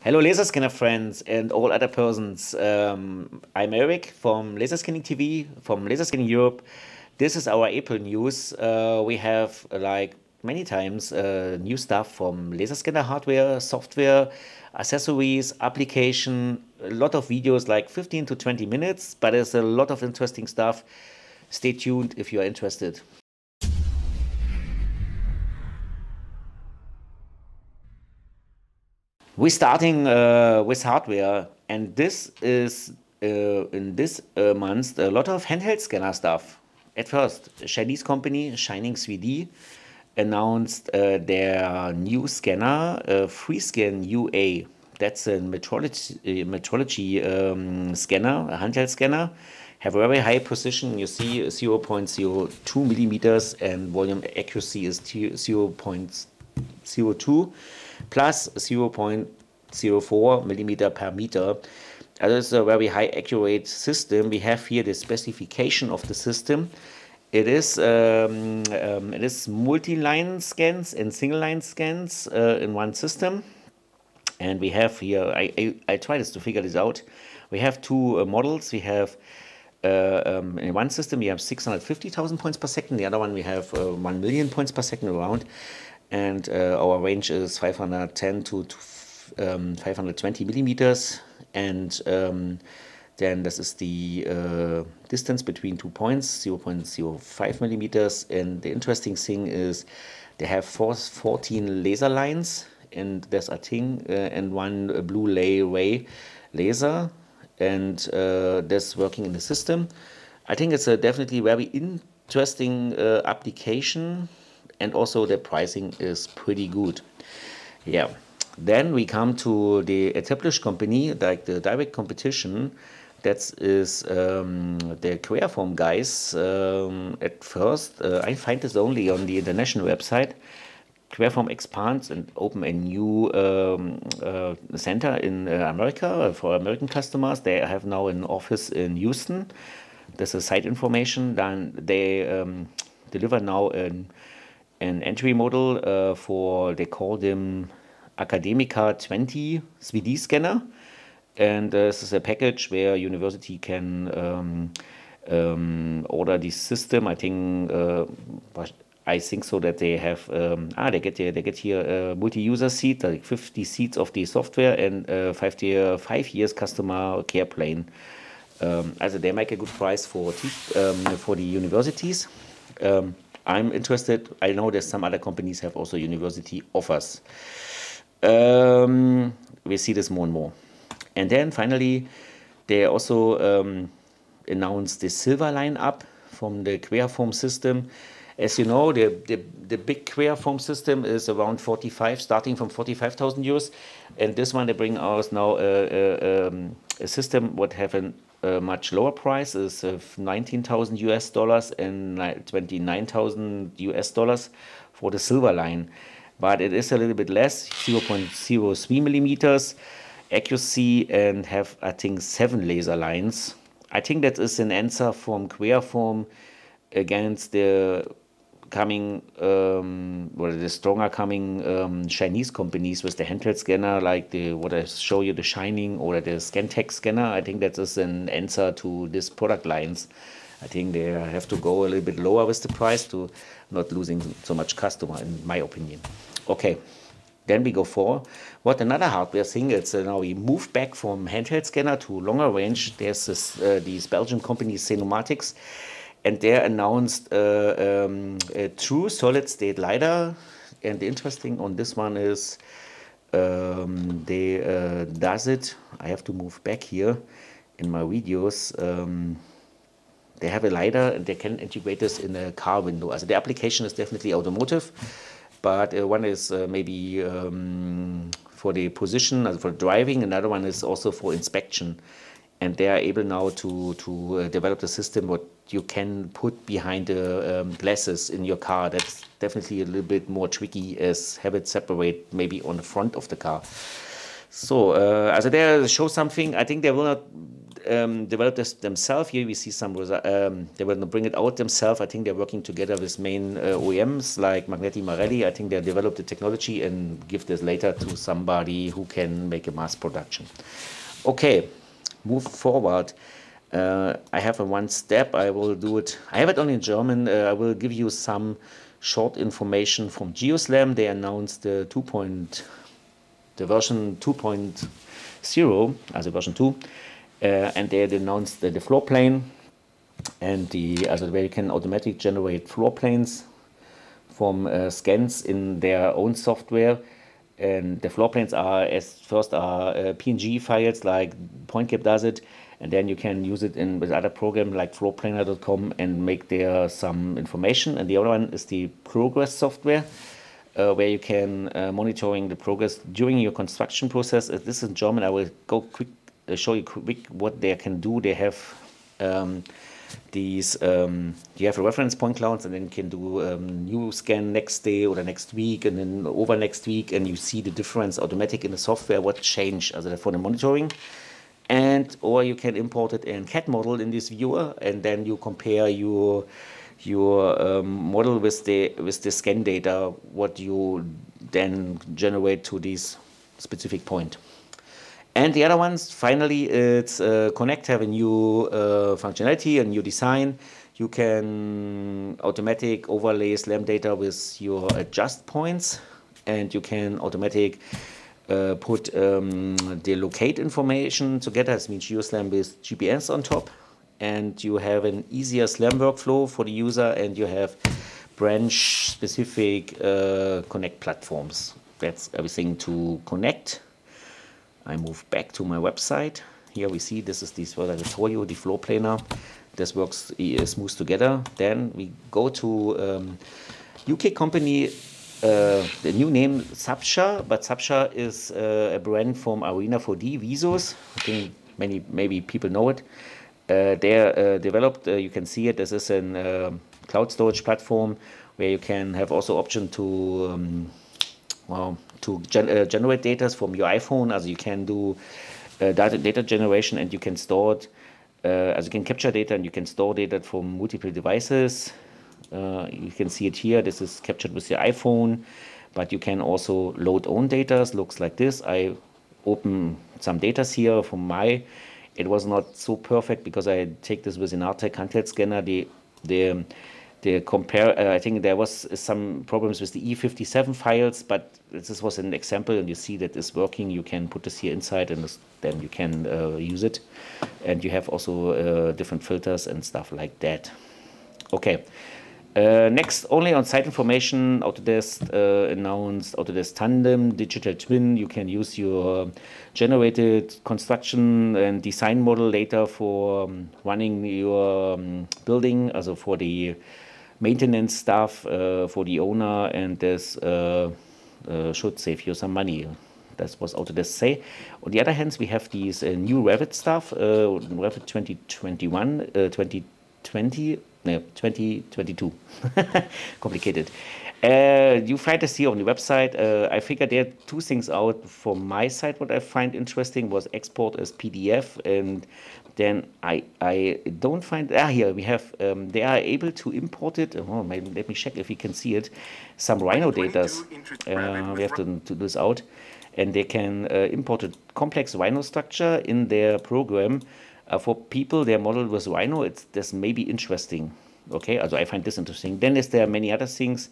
Hello, Laserscanner friends and all other persons. I'm Eric from Laserscanning TV, from Laserscanning Europe. This is our April news. We have, like many times, new stuff from Laserscanner hardware, software, accessories, application, a lot of videos, like 15 to 20 minutes, but there's a lot of interesting stuff. Stay tuned if you are interested. We're starting with hardware, and this is in this month a lot of handheld scanner stuff. At first, a Chinese company, Shining 3D, announced their new scanner, FreeScan UA. That's a metrology scanner, a handheld scanner. Have a very high precision. You see 0.02 millimeters, and volume accuracy is 0.02 plus 0.04 millimeter per meter. That is a very high accurate system. We have here the specification of the system. It is multi-line scans and single-line scans in one system. And we have here, I tried to figure this out. We have two models. We have in one system we have 650,000 points per second. The other one we have 1 million points per second around. And our range is 510 to 520 millimeters, and then this is the distance between 2 points, 0.05 millimeters. And the interesting thing is they have 14 laser lines, and there's a thing and one blue ray laser, and that's working in the system. I think it's a definitely very interesting application. And also the pricing is pretty good. Yeah. Then we come to the established company, like the direct competition. That is the creaform guys. At first, I find this only on the international website. Creaform expands and open a new center in America for American customers. They have now an office in Houston. There's a site information. Then they deliver now an entry model for, they call them Academica 20 3D scanner, and this is a package where university can order this system. I think so that they have they get here a multi-user seat, like 50 seats of the software, and 5 years customer care plan. Also they make a good price for the universities. I'm interested. I know that some other companies have also university offers. We see this more and more. And then finally, they also announced the silver lineup from the creaform system. As you know, the big creaform system is around 45, starting from 45,000 euros. And this one, they bring us now a system what have a much lower price, is of 19,000 US dollars and 29,000 US dollars for the silver line. But it is a little bit less, 0.03 millimeters accuracy, and have, I think, 7 laser lines. I think that is an answer from creaform against the coming, the stronger coming Chinese companies with the handheld scanner, like what I show you, the Shining or the Xenomatix scanner. I think that is an answer to these product lines. I think they have to go a little bit lower with the price to not losing so much customer, in my opinion. Okay, then we go for what another hardware thing. It's now we move back from handheld scanner to longer range. There's these Belgian companies, Xenomatix, and they announced a true solid state LiDAR. And the interesting on this one is they does it. I have to move back here in my videos. They have a LiDAR and they can integrate this in a car window. Also the application is definitely automotive, but one is maybe for the position, for driving. Another one is also for inspection. And they are able now to develop the system what you can put behind the glasses in your car. That's definitely a little bit more tricky, as have it separate maybe on the front of the car. So, also they show something. I think they will not develop this themselves. Here we see some they will bring it out themselves. I think they're working together with main OEMs like Magneti Marelli. I think they developed the technology and give this later to somebody who can make a mass production. Okay, move forward. I have a one step. I will do it. I have it only in German. I will give you some short information from GeoSLAM. They announced the version 2.0, also version 2, and they announced the floor plane and where you can automatically generate floor planes from scans in their own software. And the floor planes are PNG files like PointCap does it, and then you can use it with other programs like floorplaner.com and make there some information. And the other one is the progress software, where you can monitoring the progress during your construction process. This is in German. I will go quick, show you quick what they can do. They have you have a reference point clouds, and then you can do new scan next day or the next week, and then over next week, and you see the difference automatic in the software, what changed for the monitoring. And or you can import it in CAD model in this viewer, and then you compare your model with the scan data, what you then generate to this specific point. And the other ones, finally, it's Connect have a new functionality, a new design. You can automatic overlay SLAM data with your adjust points, and you can automatic put the locate information together. This means GeoSLAM with GPS on top, and you have an easier SLAM workflow for the user, and you have branch-specific Connect platforms. That's everything to Connect. I move back to my website. Here we see this is what I told you, the floor planer. This works smooth together. Then we go to UK company. The new name Sapsha, but Sapsha is a brand from Arena 4D Visos. I think maybe people know it. They're developed. You can see it. This is a cloud storage platform where you can have also option to generate data from your iPhone. Also you can do data generation, and you can store it. You can capture data and you can store data from multiple devices. You can see it here. This is captured with your iPhone, but you can also load own data. Looks like this. I open some data here from it was not so perfect because I take this with an Artec handheld scanner. The compare, I think there was some problems with the E57 files, but this was an example, and you see that it's working. You can put this here inside, and then you can use it. And you have also different filters and stuff like that. Okay. Next, only on site information, Autodesk announced Autodesk Tandem, Digital Twin. You can use your generated construction and design model later for running your building, also for the maintenance stuff for the owner, and this should save you some money. That's what Autodesk say. On the other hand, we have these new Revit stuff, Revit 2021, 2020. No, 2022. Complicated. You find this here on the website. I figured there are two things out from my side. What I find interesting was export as PDF, and then I don't find. Here we have. They are able to import it. Oh, let me check if we can see it. Some Rhino data. We have to do this out, and they can import a complex Rhino structure in their program. For people, their model was Rhino. This may be interesting. Okay, also I find this interesting. Then there are many other things.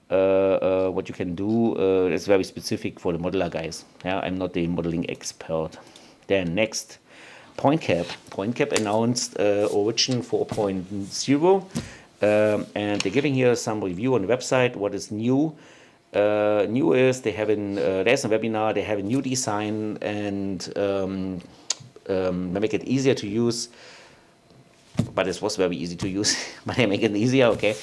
What you can do is very specific for the modeler guys. Yeah, I'm not the modeling expert. Then next, PointCap. PointCap announced Origin 4.0, and they're giving here some review on the website. What is new? New is they have there's a webinar. They have a new design, and make it easier to use, but it was very easy to use, but they make it easier, okay.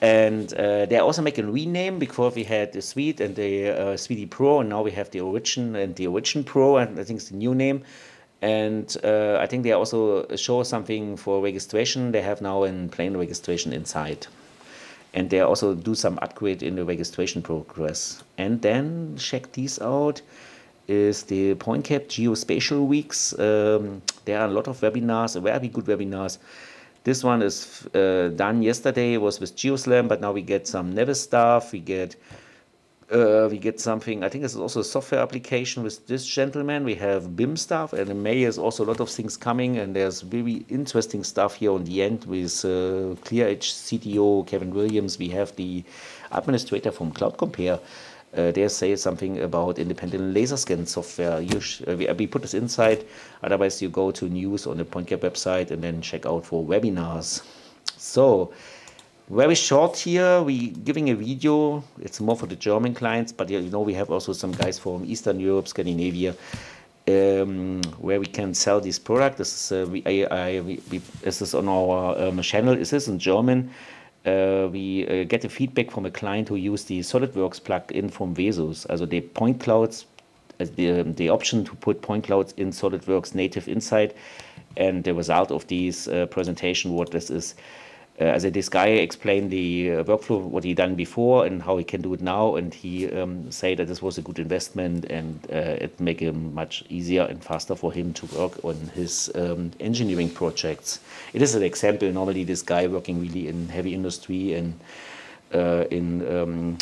And they also make a rename, because we had the Suite and the Suite Pro, and now we have the Origin and the Origin Pro, and I think it's the new name. And I think they also show something for registration. They have now in plain registration inside. And they also do some upgrade in the registration progress. And then check these out. is the PointCap Geospatial Weeks. There are a lot of webinars, very good webinars. This one is done yesterday, was with GeoSlam, but now we get some Nevis stuff. We get something, I think this is also a software application with this gentleman. We have BIM stuff, and in May is also a lot of things coming, and there's really interesting stuff here on the end with ClearEdge CTO Kevin Williams. We have the administrator from Cloud Compare. They say something about independent laser scan software. We put this inside, otherwise you go to news on the PointCap website and then check out for webinars. So, very short here, we giving a video. It's more for the German clients, but you know we have also some guys from Eastern Europe, Scandinavia, where we can sell this product. This is this is on our channel. This is in German. We get a feedback from a client who used the Solidworks plugin from Vesus. Also the point clouds, the option to put point clouds in Solidworks native inside, and the result of this presentation, what this is. Also this guy explained the workflow, what he done before and how he can do it now, and he said that this was a good investment, and it make it much easier and faster for him to work on his engineering projects. It is an example. Normally this guy working really in heavy industry and in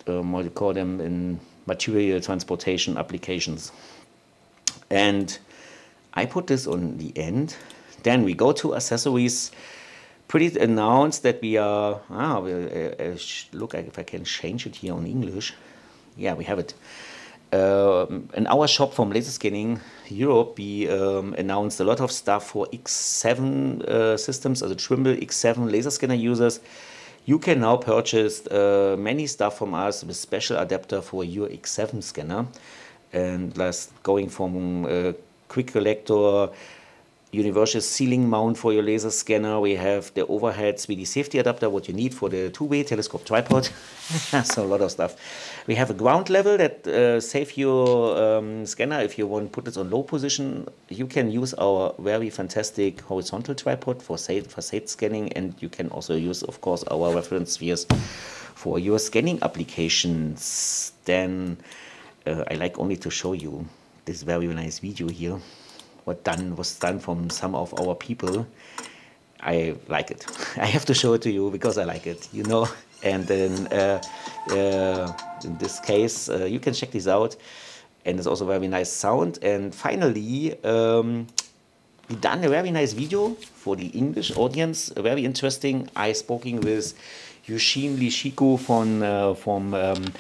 what do you call them, in material transportation applications. And I put this on the end. Then we go to accessories. Pretty announced that we are, look if I can change it here on English. Yeah, we have it. In our shop from Laserscanning Europe, we announced a lot of stuff for X7 systems, also Trimble X7 laser scanner users. You can now purchase many stuff from us with special adapter for your X7 scanner. And that's going from quick collector, universal ceiling mount for your laser scanner. We have the overhead 3D safety adapter, what you need for the two-way telescope tripod. So a lot of stuff. We have a ground level that save your scanner. If you want to put this on low position, you can use our very fantastic horizontal tripod for facade scanning, and you can also use, of course, our reference spheres for your scanning applications. Then I like only to show you this very nice video here. What was done from some of our people. I like it. I have to show it to you because I like it, you know. And then in this case, you can check this out. And it's also very nice sound. And finally, we done a very nice video for the English audience. Very interesting. I spoken with Yushin Lishiko from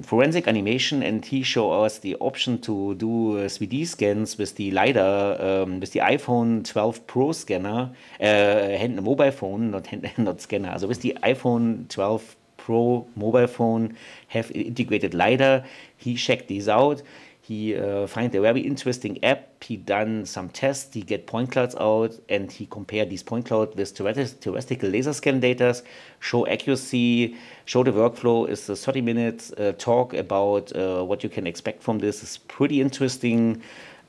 forensic animation, and he showed us the option to do 3D scans with the LiDAR, with the iPhone 12 Pro scanner, mobile phone, not scanner. So with the iPhone 12 Pro mobile phone have integrated LiDAR. He checked these out. He find a very interesting app. He done some tests. He get point clouds out, and he compared these point clouds with terrestrial laser scan data, show accuracy, show the workflow. It's a 30 minutes talk about what you can expect from this. It's pretty interesting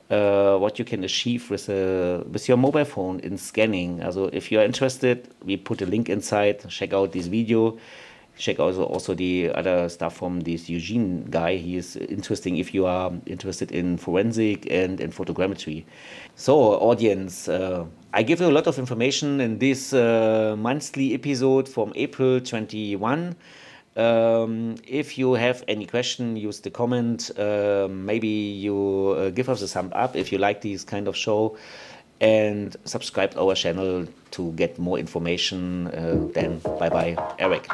what you can achieve with your mobile phone in scanning. Also, if you're interested, we put a link inside. Check out this video. Check also the other stuff from this Eugene guy. He is interesting if you are interested in forensic and in photogrammetry. So, audience, I give you a lot of information in this monthly episode from April 21. If you have any question, use the comment. Maybe you give us a thumb up if you like this kind of show. And subscribe to our channel to get more information. Then bye bye, Eric.